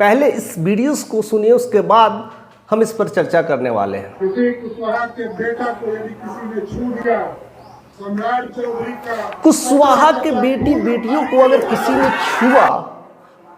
पहले इस वीडियोस को सुनिए, उसके बाद हम इस पर चर्चा करने वाले हैं। कुशवाहा के बेटा को यदि किसी ने छू दिया, सम्राट चौधरी का कुशवाहा के बेटी बेटियों को अगर किसी ने छुआ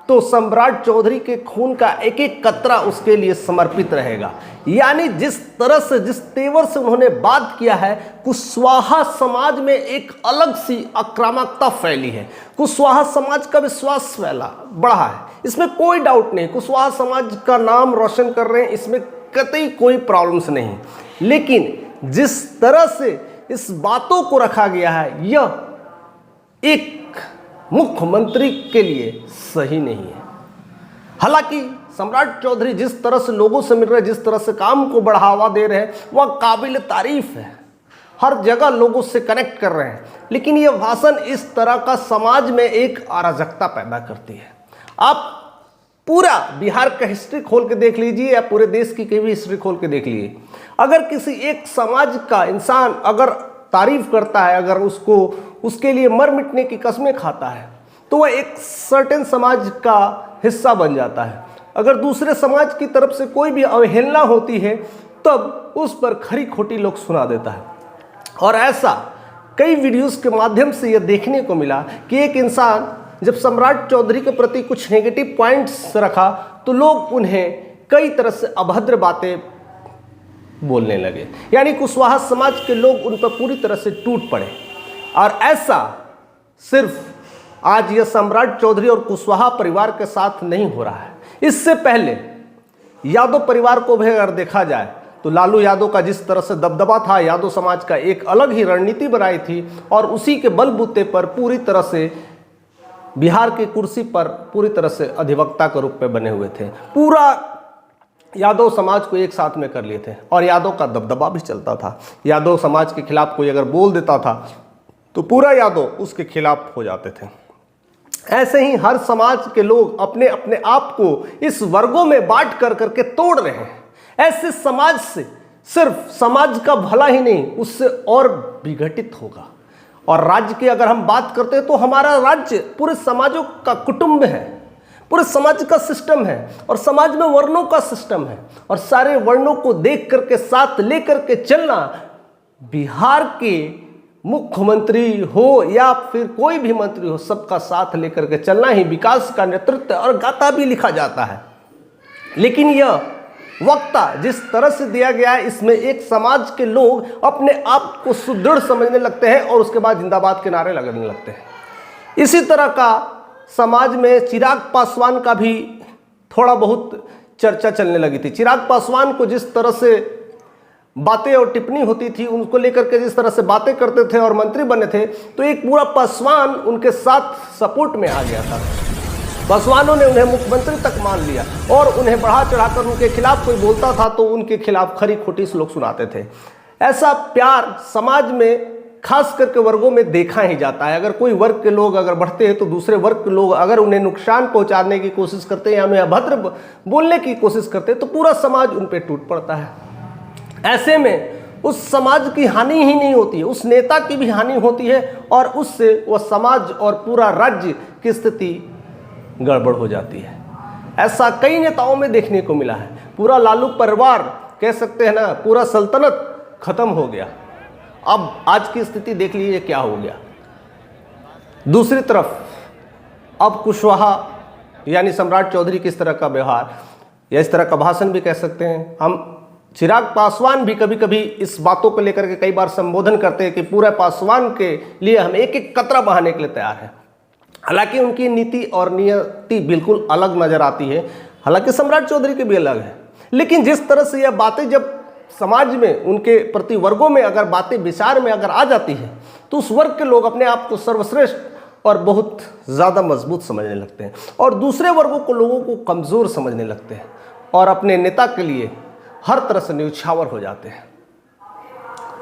तो सम्राट चौधरी के खून का एक एक कतरा उसके लिए समर्पित रहेगा। यानी जिस तरह से, जिस तेवर से उन्होंने बात किया है, कुशवाहा समाज में एक अलग सी आक्रामकता फैली है। कुशवाहा समाज का विश्वास फैला बढ़ा है, इसमें कोई डाउट नहीं। कुशवाहा समाज का नाम रोशन कर रहे हैं, इसमें कतई कोई प्रॉब्लम्स नहीं। लेकिन जिस तरह से इस बातों को रखा गया है, यह एक मुख्यमंत्री के लिए सही नहीं है। हालांकि सम्राट चौधरी जिस तरह से लोगों से मिल रहे हैं, जिस तरह से काम को बढ़ावा दे रहे हैं, वह काबिल तारीफ है। हर जगह लोगों से कनेक्ट कर रहे हैं, लेकिन यह भाषण इस तरह का समाज में एक अराजकता पैदा करती है। आप पूरा बिहार का हिस्ट्री खोल के देख लीजिए या पूरे देश की भी हिस्ट्री खोल के देख लीजिए। अगर किसी एक समाज का इंसान अगर तारीफ करता है, अगर उसको उसके लिए मर मिटने की कसमें खाता है, तो वह एक सर्टेन समाज का हिस्सा बन जाता है। अगर दूसरे समाज की तरफ से कोई भी अवहेलना होती है, तब उस पर खरी खोटी लोग सुना देता है। और ऐसा कई वीडियोस के माध्यम से यह देखने को मिला कि एक इंसान जब सम्राट चौधरी के प्रति कुछ नेगेटिव पॉइंट्स रखा, तो लोग उन्हें कई तरह से अभद्र बातें बोलने लगे। यानी कुशवाहा समाज के लोग उन पर पूरी तरह से टूट पड़े। और ऐसा सिर्फ आज यह सम्राट चौधरी और कुशवाहा परिवार के साथ नहीं हो रहा है। इससे पहले यादव परिवार को भी अगर देखा जाए तो लालू यादव का जिस तरह से दबदबा था, यादव समाज का एक अलग ही रणनीति बनाई थी और उसी के बलबूते पर पूरी तरह से बिहार की कुर्सी पर पूरी तरह से अधिवक्ता के रूप में बने हुए थे। पूरा यादव समाज को एक साथ में कर लिए थे और यादव का दबदबा भी चलता था। यादव समाज के खिलाफ कोई अगर बोल देता था तो पूरा यादव उसके खिलाफ हो जाते थे। ऐसे ही हर समाज के लोग अपने अपने आप को इस वर्गों में बांट कर करके तोड़ रहे हैं। ऐसे समाज से सिर्फ समाज का भला ही नहीं, उससे और विघटित होगा। और राज्य की अगर हम बात करते हैं तो हमारा राज्य पूरे समाजों का कुटुंब है, पूरे समाज का सिस्टम है और समाज में वर्णों का सिस्टम है। और सारे वर्णों को देख करके साथ लेकर के चलना, बिहार के मुख्यमंत्री हो या फिर कोई भी मंत्री हो, सबका साथ लेकर के चलना ही विकास का नेतृत्व और गाथा भी लिखा जाता है। लेकिन यह वक्ता जिस तरह से दिया गया है, इसमें एक समाज के लोग अपने आप को सुदृढ़ समझने लगते हैं और उसके बाद जिंदाबाद के नारे लगाने लगते हैं। इसी तरह का समाज में चिराग पासवान का भी थोड़ा बहुत चर्चा चलने लगी थी। चिराग पासवान को जिस तरह से बातें और टिप्पणी होती थी, उनको लेकर के जिस तरह से बातें करते थे और मंत्री बने थे, तो एक पूरा पासवान उनके साथ सपोर्ट में आ गया था। पासवानों ने उन्हें मुख्यमंत्री तक मान लिया और उन्हें बढ़ा चढ़ाकर उनके खिलाफ कोई बोलता था तो उनके खिलाफ खरी खोटी लोग सुनाते थे। ऐसा प्यार समाज में खास करके वर्गों में देखा ही जाता है। अगर कोई वर्ग के लोग अगर बढ़ते हैं तो दूसरे वर्ग के लोग अगर उन्हें नुकसान पहुंचाने की कोशिश करते हैं या उन्हें अभद्र बोलने की कोशिश करते हैं तो पूरा समाज उन पर टूट पड़ता है। ऐसे में उस समाज की हानि ही नहीं होती है, उस नेता की भी हानि होती है और उससे वह समाज और पूरा राज्य की स्थिति गड़बड़ हो जाती है। ऐसा कई नेताओं में देखने को मिला है। पूरा लालू परिवार कह सकते हैं ना, पूरा सल्तनत खत्म हो गया। अब आज की स्थिति देख लीजिए क्या हो गया। दूसरी तरफ अब कुशवाहा यानी सम्राट चौधरी किस तरह का व्यवहार या इस तरह का भाषण भी कह सकते हैं हम। चिराग पासवान भी कभी कभी इस बातों को लेकर के कई बार संबोधन करते हैं कि पूरा पासवान के लिए हम एक एक कतरा बहाने के लिए तैयार हैं। हालांकि उनकी नीति और नियति बिल्कुल अलग नजर आती है, हालांकि सम्राट चौधरी की भी अलग है। लेकिन जिस तरह से यह बातें जब समाज में उनके प्रति वर्गों में अगर बातें विचार में अगर आ जाती है तो उस वर्ग के लोग अपने आप को सर्वश्रेष्ठ और बहुत ज़्यादा मजबूत समझने लगते हैं और दूसरे वर्गों को लोगों को कमज़ोर समझने लगते हैं और अपने नेता के लिए हर तरह से न्यौछावर हो जाते हैं।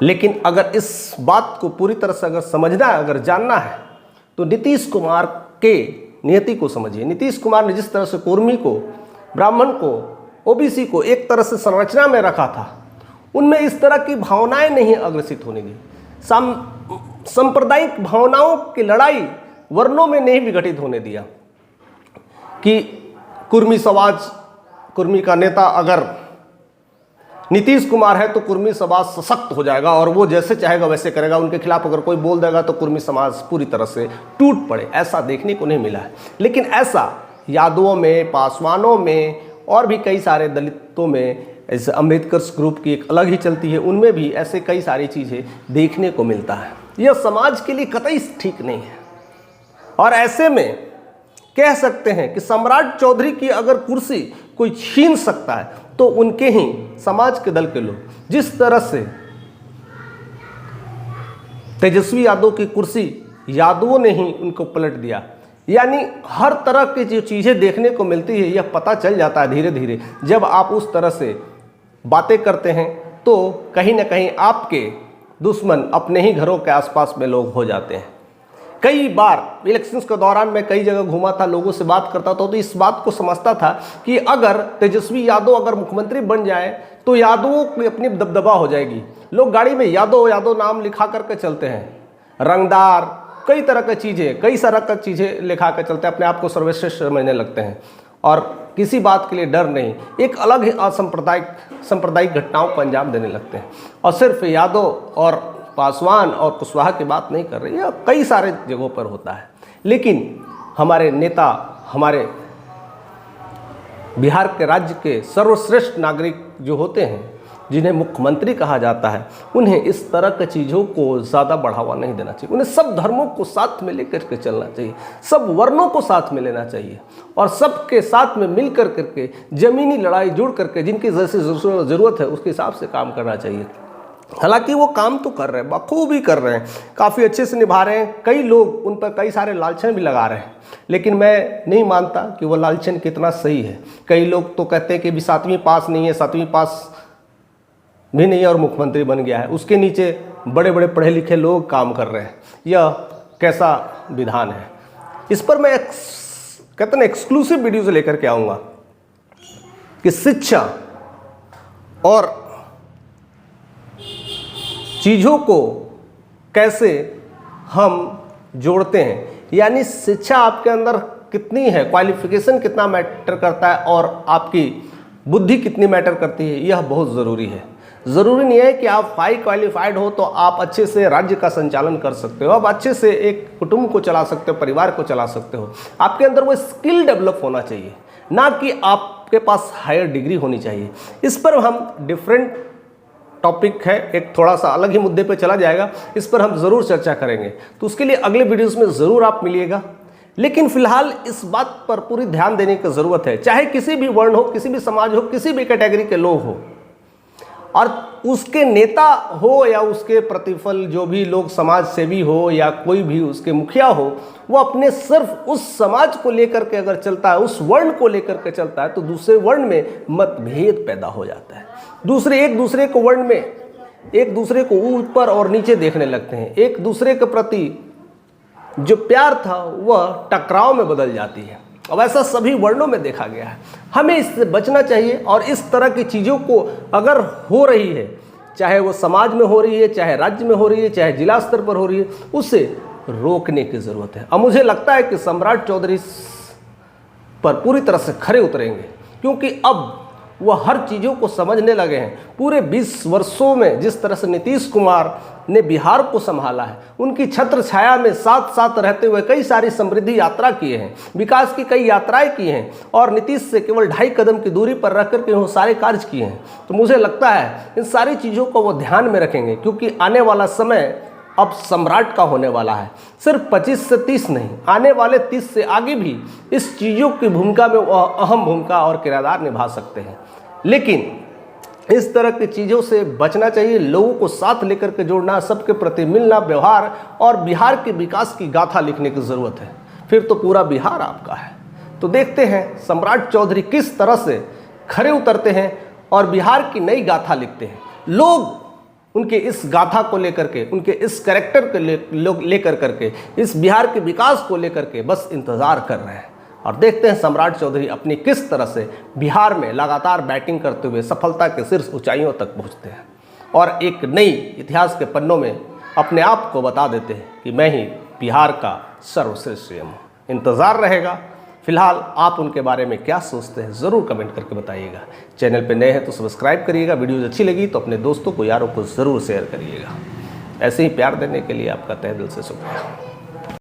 लेकिन अगर इस बात को पूरी तरह से अगर समझना है, अगर जानना है, तो नीतीश कुमार के नियति को समझिए। नीतीश कुमार ने जिस तरह से कुर्मी को, ब्राह्मण को, ओबीसी को एक तरह से संरचना में रखा था, उनमें इस तरह की भावनाएं नहीं अग्रसित होने दी। सांप्रदायिक भावनाओं की लड़ाई वर्णों में नहीं विघटित होने दिया कि कुर्मी का नेता अगर नीतीश कुमार है तो कुर्मी समाज सशक्त हो जाएगा और वो जैसे चाहेगा वैसे करेगा। उनके खिलाफ अगर कोई बोल देगा तो कुर्मी समाज पूरी तरह से टूट पड़े, ऐसा देखने को नहीं मिला है। लेकिन ऐसा यादवों में, पासवानों में और भी कई सारे दलितों में, जैसे अम्बेडकर ग्रुप की एक अलग ही चलती है, उनमें भी ऐसे कई सारी चीज़ें देखने को मिलता है। यह समाज के लिए कतई ठीक नहीं है। और ऐसे में कह सकते हैं कि सम्राट चौधरी की अगर कुर्सी कोई छीन सकता है तो उनके ही समाज के दल के लोग, जिस तरह से तेजस्वी यादव की कुर्सी यादवों ने ही उनको पलट दिया, यानी हर तरह की जो चीज़ें देखने को मिलती है यह पता चल जाता है धीरे धीरे। जब आप उस तरह से बातें करते हैं तो कहीं ना कहीं आपके दुश्मन अपने ही घरों के आसपास में लोग हो जाते हैं। कई बार इलेक्शंस के दौरान मैं कई जगह घूमा था, लोगों से बात करता था, तो इस बात को समझता था कि अगर तेजस्वी यादव अगर मुख्यमंत्री बन जाए तो यादवों की अपनी दबदबा हो जाएगी। लोग गाड़ी में यादव यादव नाम लिखा करके चलते हैं, रंगदार कई तरह की चीज़ें, कई तरह की चीज़ें लिखा कर चलते हैं, अपने आप को सर्वश्रेष्ठ समझने लगते हैं और किसी बात के लिए डर नहीं, एक अलग ही सांप्रदायिक घटनाओं को अंजाम देने लगते हैं। और सिर्फ यादव और पासवान और कुशवाहा की बात नहीं कर रही है, कई सारे जगहों पर होता है। लेकिन हमारे नेता, हमारे बिहार के राज्य के सर्वश्रेष्ठ नागरिक जो होते हैं, जिन्हें मुख्यमंत्री कहा जाता है, उन्हें इस तरह की चीज़ों को ज़्यादा बढ़ावा नहीं देना चाहिए। उन्हें सब धर्मों को साथ में लेकर के चलना चाहिए, सब वर्णों को साथ में लेना चाहिए और सबके साथ में मिल कर करके ज़मीनी लड़ाई जुड़ करके जिनकी जैसी ज़रूरत है उसके हिसाब से काम करना चाहिए। हालांकि वो काम तो कर रहे हैं, बखूबी कर रहे हैं, काफ़ी अच्छे से निभा रहे हैं। कई लोग उन पर कई सारे लालछन भी लगा रहे हैं, लेकिन मैं नहीं मानता कि वो लालछन कितना सही है। कई लोग तो कहते हैं कि भी 7वीं पास नहीं है, 7वीं पास भी नहीं है और मुख्यमंत्री बन गया है, उसके नीचे बड़े बड़े पढ़े लिखे लोग काम कर रहे हैं। यह कैसा विधान है? इस पर मैं कहते हैं एक्सक्लूसिव वीडियो से लेकर के आऊँगा कि शिक्षा और चीज़ों को कैसे हम जोड़ते हैं, यानी शिक्षा आपके अंदर कितनी है, क्वालिफिकेशन कितना मैटर करता है और आपकी बुद्धि कितनी मैटर करती है, यह बहुत ज़रूरी है। ज़रूरी नहीं है कि आप हाई क्वालिफाइड हो तो आप अच्छे से राज्य का संचालन कर सकते हो, आप अच्छे से एक कुटुंब को चला सकते हो, परिवार को चला सकते हो। आपके अंदर वो स्किल डेवलप होना चाहिए, ना कि आपके पास हायर डिग्री होनी चाहिए। इस पर हम डिफरेंट टॉपिक है, एक थोड़ा सा अलग ही मुद्दे पे चला जाएगा, इस पर हम ज़रूर चर्चा करेंगे, तो उसके लिए अगले वीडियोस में ज़रूर आप मिलिएगा। लेकिन फिलहाल इस बात पर पूरी ध्यान देने की ज़रूरत है, चाहे किसी भी वर्ण हो, किसी भी समाज हो, किसी भी कैटेगरी के लोग हो, और उसके नेता हो या उसके प्रतिफल जो भी लोग समाज सेवी हो या कोई भी उसके मुखिया हो, वो अपने सिर्फ उस समाज को लेकर के अगर चलता है, उस वर्ण को लेकर के चलता है, तो दूसरे वर्ण में मतभेद पैदा हो जाता है। दूसरे एक दूसरे को वर्ण में एक दूसरे को ऊपर और नीचे देखने लगते हैं, एक दूसरे के प्रति जो प्यार था वह टकराव में बदल जाती है। अब ऐसा सभी वर्णों में देखा गया है। हमें इससे बचना चाहिए और इस तरह की चीज़ों को अगर हो रही है, चाहे वो समाज में हो रही है, चाहे राज्य में हो रही है, चाहे जिला स्तर पर हो रही है, उसे रोकने की ज़रूरत है। अब मुझे लगता है कि सम्राट चौधरी पर पूरी तरह से खरे उतरेंगे, क्योंकि अब वह हर चीज़ों को समझने लगे हैं। पूरे 20 वर्षों में जिस तरह से नीतीश कुमार ने बिहार को संभाला है, उनकी छत्र छाया में साथ साथ रहते हुए कई सारी समृद्धि यात्रा किए हैं, विकास की कई यात्राएं की हैं और नीतीश से केवल 2.5 कदम की दूरी पर रख कर के वो सारे कार्य किए हैं। तो मुझे लगता है इन सारी चीज़ों को वो ध्यान में रखेंगे, क्योंकि आने वाला समय अब सम्राट का होने वाला है। सिर्फ 25 से 30 नहीं, आने वाले 30 से आगे भी इस चीज़ों की भूमिका में वह अहम भूमिका और किरदार निभा सकते हैं। लेकिन इस तरह की चीज़ों से बचना चाहिए, लोगों को साथ लेकर के जोड़ना, सबके प्रति मिलना, व्यवहार और बिहार के विकास की गाथा लिखने की ज़रूरत है। फिर तो पूरा बिहार आपका है। तो देखते हैं सम्राट चौधरी किस तरह से खरे उतरते हैं और बिहार की नई गाथा लिखते हैं। लोग उनके इस गाथा को लेकर के, उनके इस कैरेक्टर को लेकर करके, इस बिहार के विकास को लेकर के बस इंतज़ार कर रहे हैं और देखते हैं सम्राट चौधरी अपनी किस तरह से बिहार में लगातार बैटिंग करते हुए सफलता के शीर्ष ऊंचाइयों तक पहुंचते हैं और एक नई इतिहास के पन्नों में अपने आप को बता देते हैं कि मैं ही बिहार का सर्वश्रेष्ठ सीएम हूँ। इंतज़ार रहेगा, फिलहाल आप उनके बारे में क्या सोचते हैं ज़रूर कमेंट करके बताइएगा। चैनल पर नए हैं तो सब्सक्राइब करिएगा, वीडियोज़ अच्छी लगी तो अपने दोस्तों को यारों को ज़रूर शेयर करिएगा। ऐसे ही प्यार देने के लिए आपका तहे दिल से शुक्रिया।